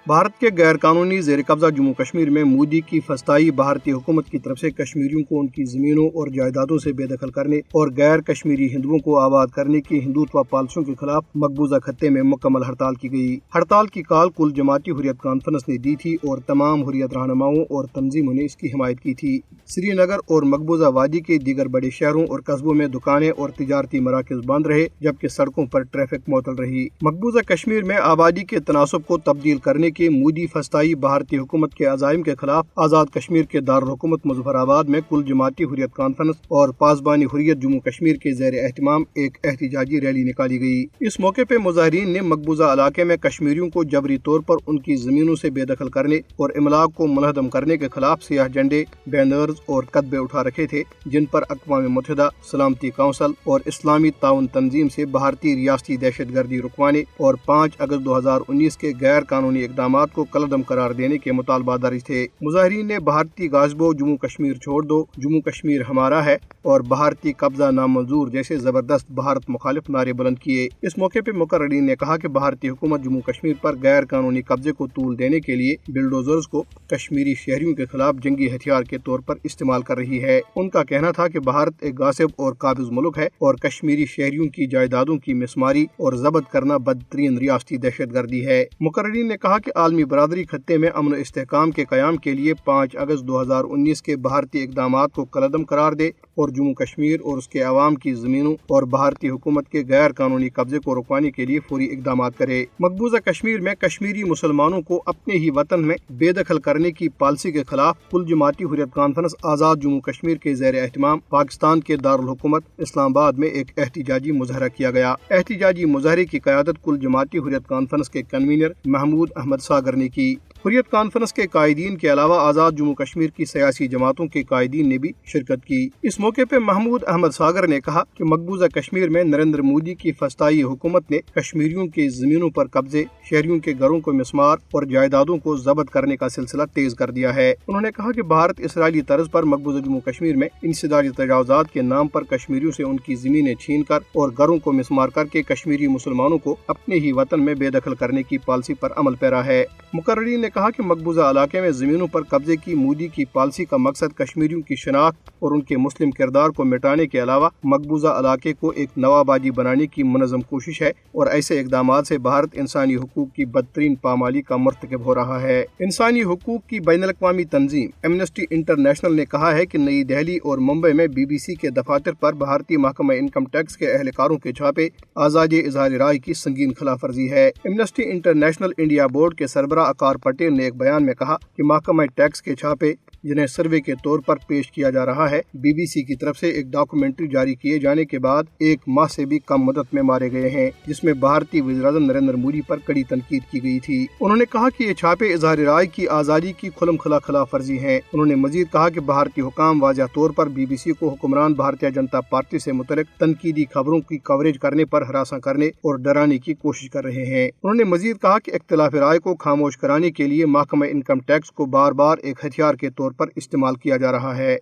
بھارت کے غیر قانونی زیر قبضہ جموں کشمیر میں مودی کی فسطائی بھارتی حکومت کی طرف سے کشمیریوں کو ان کی زمینوں اور جائیدادوں سے بے دخل کرنے اور غیر کشمیری ہندوؤں کو آباد کرنے کی ہندوتوا پالیسیوں کے خلاف مقبوضہ خطے میں مکمل ہڑتال کی گئی۔ ہڑتال کی کال کل جماعتی حریت کانفرنس نے دی تھی اور تمام حریت رہنماؤں اور تنظیموں نے اس کی حمایت کی تھی۔ سری نگر اور مقبوضہ وادی کے دیگر بڑے شہروں اور قصبوں میں دکانیں اور تجارتی مراکز بند رہے، جبکہ سڑکوں پر ٹریفک معطل رہی۔ مقبوضہ کشمیر میں آبادی کے تناسب کو تبدیل کرنے کے مودی فسطائی بھارتی حکومت کے عزائم کے خلاف آزاد کشمیر کے دارالحکومت مظفر آباد میں کل جماعتی حریت کانفرنس اور پاسبانی حریت جموں کشمیر کے زیر اہتمام ایک احتجاجی ریلی نکالی گئی۔ اس موقع پہ مظاہرین نے مقبوضہ علاقے میں کشمیریوں کو جبری طور پر ان کی زمینوں سے بے دخل کرنے اور املاک کو منہدم کرنے کے خلاف سیاہ جھنڈے، بینرز اور کتبے اٹھا رکھے تھے، جن پر اقوام متحدہ، سلامتی کونسل اور اسلامی تعاون تنظیم سے بھارتی ریاستی دہشت گردی رکوانے اور 5 اگست 2019 کے غیر قانونی اقدامات کو کالعدم قرار دینے کے مطالبہ درج تھے۔ مظاہرین نے بھارتی غاصبوں جموں کشمیر چھوڑ دو، جموں کشمیر ہمارا ہے اور بھارتی قبضہ نامنظور جیسے زبردست بھارت مخالف نعرے بلند کیے۔ اس موقع پہ مقررین نے کہا کہ بھارتی حکومت جموں کشمیر پر غیر قانونی قبضے کو طول دینے کے لیے بلڈوزرز کو کشمیری شہریوں کے خلاف جنگی ہتھیار کے طور پر استعمال کر رہی ہے۔ ان کا کہنا تھا کہ بھارت ایک غاصب اور قابض ملک ہے اور کشمیری شہریوں کی جائیدادوں کی مسماری اور ضبط کرنا بدترین ریاستی دہشت گردی ہے۔ مقررین نے کہا کہ عالمی برادری خطے میں امن و استحکام کے قیام کے لیے 5 اگست 2019 کے بھارتی اقدامات کو کالعدم قرار دے اور جموں کشمیر اور اس کے عوام کی زمینوں اور بھارتی حکومت کے غیر قانونی قبضے کو رکوانے کے لیے فوری اقدامات کرے۔ مقبوضہ کشمیر میں کشمیری مسلمانوں کو اپنے ہی وطن میں بے دخل کرنے کی پالیسی کے خلاف کل جماعتی حریت کانفرنس آزاد جموں کشمیر کے زیر اہتمام پاکستان کے دارالحکومت اسلام آباد میں ایک احتجاجی مظاہرہ کیا گیا۔ احتجاجی مظاہرے کی قیادت کل جماعتی حریت کانفرنس کے کنوینر محمود احمد ساگر نے کی۔ حریت کانفرنس کے قائدین کے علاوہ آزاد جموں کشمیر کی سیاسی جماعتوں کے قائدین نے بھی شرکت کی۔ اس موقع پہ محمود احمد ساگر نے کہا کہ مقبوضہ کشمیر میں نریندر مودی کی فسطائی حکومت نے کشمیریوں کے زمینوں پر قبضے، شہریوں کے گھروں کو مسمار اور جائیدادوں کو ضبط کرنے کا سلسلہ تیز کر دیا ہے۔ انہوں نے کہا کہ بھارت اسرائیلی طرز پر مقبوضہ جموں کشمیر میں انسدادی تجاوزات کے نام پر کشمیریوں سے ان کی زمینیں چھین کر اور گھروں کو مسمار کر کے کشمیری مسلمانوں کو اپنے ہی وطن میں بے دخل کرنے کی پالیسی پر عمل پیرا ہے۔ مقررین نے کہا کہ مقبوضہ علاقے میں زمینوں پر قبضے کی مودی کی پالیسی کا مقصد کشمیریوں کی شناخت اور ان کے مسلم کردار کو مٹانے کے علاوہ مقبوضہ علاقے کو ایک نوآبادی بنانے کی منظم کوشش ہے اور ایسے اقدامات سے بھارت انسانی حقوق کی بدترین پامالی کا مرتکب ہو رہا ہے۔ انسانی حقوق کی بین الاقوامی تنظیم ایمنسٹی انٹرنیشنل نے کہا ہے کہ نئی دہلی اور ممبئی میں BBC کے دفاتر پر بھارتی محکمہ انکم ٹیکس کے اہلکاروں کے چھاپے آزادی اظہار رائے کی سنگین خلاف ورزی ہے۔ ایمنسٹی انٹرنیشنل انڈیا بورڈ کے سربراہ اکار پٹیل نے ایک بیان میں کہا کہ محکمہ ٹیکس کے چھاپے، جنہیں سروے کے طور پر پیش کیا جا رہا ہے، BBC کی طرف سے ایک ڈاکومنٹری جاری کیے جانے کے بعد 1 ماہ سے بھی کم مدت میں مارے گئے ہیں، جس میں بھارتی وزیراعظم نریندر مودی پر کڑی تنقید کی گئی تھی۔ انہوں نے کہا کہ یہ چھاپے اظہار رائے کی آزادی کی کھلم کھلا خلاف ورزی ہیں۔ انہوں نے مزید کہا کہ بھارتی حکام واضح طور پر BBC کو حکمران بھارتیہ جنتا پارٹی سے متعلق تنقیدی خبروں کی کوریج کرنے پر ہراساں کرنے اور ڈرانے کی کوشش کر رہے ہیں۔ انہوں نے مزید کہا کہ اختلاف رائے کو خاموش کرانے کے لیے محکمہ انکم ٹیکس کو بار بار ایک ہتھیار کے طور پر استعمال کیا جا رہا ہے۔